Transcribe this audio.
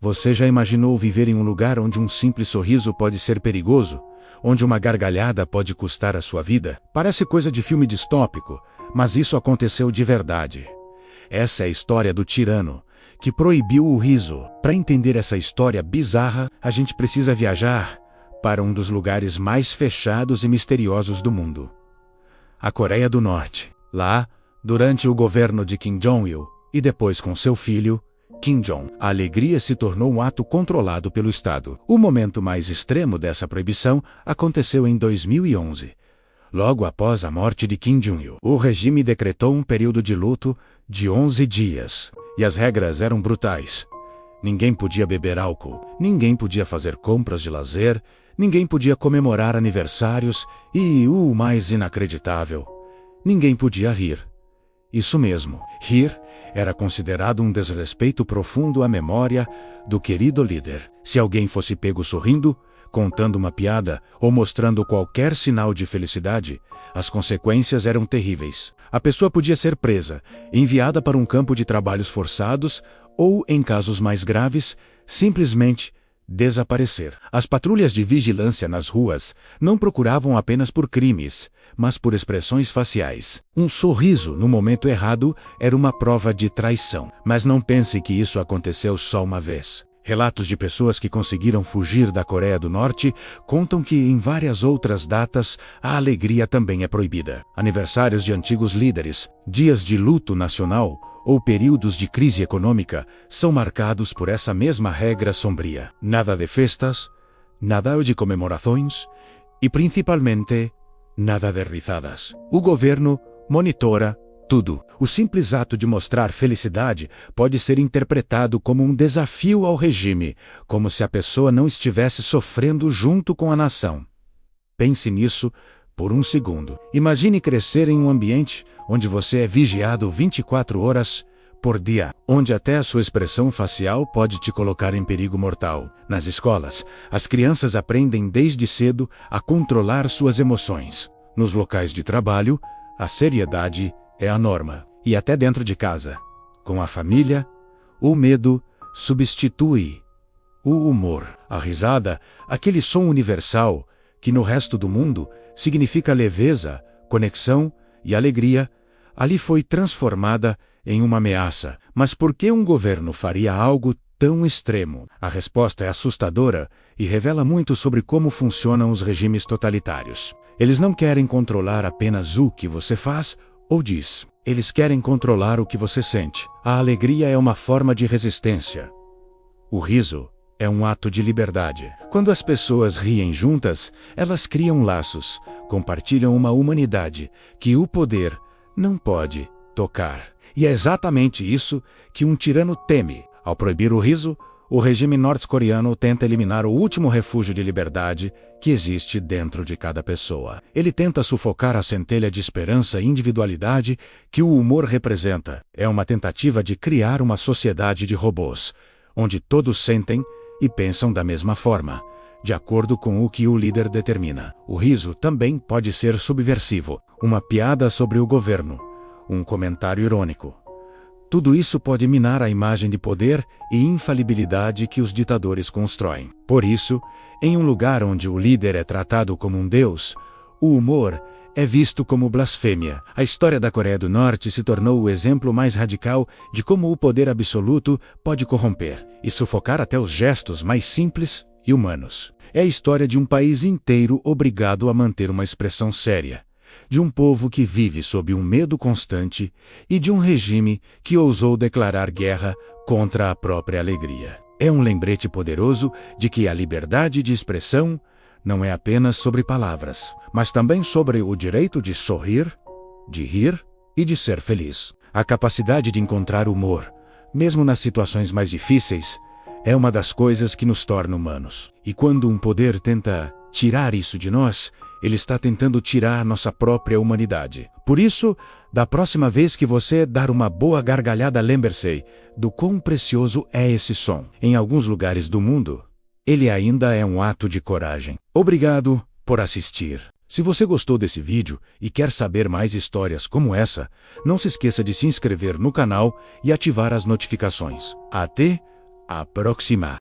Você já imaginou viver em um lugar onde um simples sorriso pode ser perigoso? Onde uma gargalhada pode custar a sua vida? Parece coisa de filme distópico, mas isso aconteceu de verdade. Essa é a história do tirano, que proibiu o riso. Para entender essa história bizarra, a gente precisa viajar para um dos lugares mais fechados e misteriosos do mundo. A Coreia do Norte. Lá, durante o governo de Kim Jong-il, e depois com seu filho, Kim Jong, a alegria se tornou um ato controlado pelo Estado. O momento mais extremo dessa proibição aconteceu em 2011. Logo após a morte de Kim Jong-il, o regime decretou um período de luto de 11 dias. E as regras eram brutais. Ninguém podia beber álcool, ninguém podia fazer compras de lazer, ninguém podia comemorar aniversários e, o mais inacreditável, ninguém podia rir. Isso mesmo, rir era considerado um desrespeito profundo à memória do querido líder. Se alguém fosse pego sorrindo, contando uma piada ou mostrando qualquer sinal de felicidade, as consequências eram terríveis. A pessoa podia ser presa, enviada para um campo de trabalhos forçados ou, em casos mais graves, simplesmente desaparecer. As patrulhas de vigilância nas ruas não procuravam apenas por crimes, mas por expressões faciais. Um sorriso no momento errado era uma prova de traição. Mas não pense que isso aconteceu só uma vez. Relatos de pessoas que conseguiram fugir da Coreia do Norte contam que em várias outras datas a alegria também é proibida. Aniversários de antigos líderes, dias de luto nacional ou períodos de crise econômica são marcados por essa mesma regra sombria. Nada de festas, nada de comemorações e, principalmente, nada de risadas. O governo monitora tudo. O simples ato de mostrar felicidade pode ser interpretado como um desafio ao regime, como se a pessoa não estivesse sofrendo junto com a nação. Pense nisso por um segundo. Imagine crescer em um ambiente onde você é vigiado 24 horas por dia, onde até a sua expressão facial pode te colocar em perigo mortal. Nas escolas, as crianças aprendem desde cedo a controlar suas emoções. Nos locais de trabalho, a seriedade é a norma. E até dentro de casa, com a família, o medo substitui o humor. A risada, aquele som universal que no resto do mundo significa leveza, conexão e alegria, ali foi transformada em uma ameaça. Mas por que um governo faria algo tão extremo? A resposta é assustadora e revela muito sobre como funcionam os regimes totalitários. Eles não querem controlar apenas o que você faz ou diz. Eles querem controlar o que você sente. A alegria é uma forma de resistência. O riso é um ato de liberdade. Quando as pessoas riem juntas, elas criam laços, compartilham uma humanidade que o poder não pode tocar. E é exatamente isso que um tirano teme. Ao proibir o riso, o regime norte-coreano tenta eliminar o último refúgio de liberdade que existe dentro de cada pessoa. Ele tenta sufocar a centelha de esperança e individualidade que o humor representa. É uma tentativa de criar uma sociedade de robôs, onde todos sentem e pensam da mesma forma, de acordo com o que o líder determina. O riso também pode ser subversivo, uma piada sobre o governo, um comentário irônico. Tudo isso pode minar a imagem de poder e infalibilidade que os ditadores constroem. Por isso, em um lugar onde o líder é tratado como um deus, o humor é visto como blasfêmia. A história da Coreia do Norte se tornou o exemplo mais radical de como o poder absoluto pode corromper e sufocar até os gestos mais simples e humanos. É a história de um país inteiro obrigado a manter uma expressão séria, de um povo que vive sob um medo constante e de um regime que ousou declarar guerra contra a própria alegria. É um lembrete poderoso de que a liberdade de expressão não é apenas sobre palavras, mas também sobre o direito de sorrir, de rir e de ser feliz. A capacidade de encontrar humor, mesmo nas situações mais difíceis, é uma das coisas que nos torna humanos. E quando um poder tenta tirar isso de nós, ele está tentando tirar nossa própria humanidade. Por isso, da próxima vez que você dar uma boa gargalhada, lembre-se do quão precioso é esse som. Em alguns lugares do mundo, ele ainda é um ato de coragem. Obrigado por assistir. Se você gostou desse vídeo e quer saber mais histórias como essa, não se esqueça de se inscrever no canal e ativar as notificações. Até A próxima.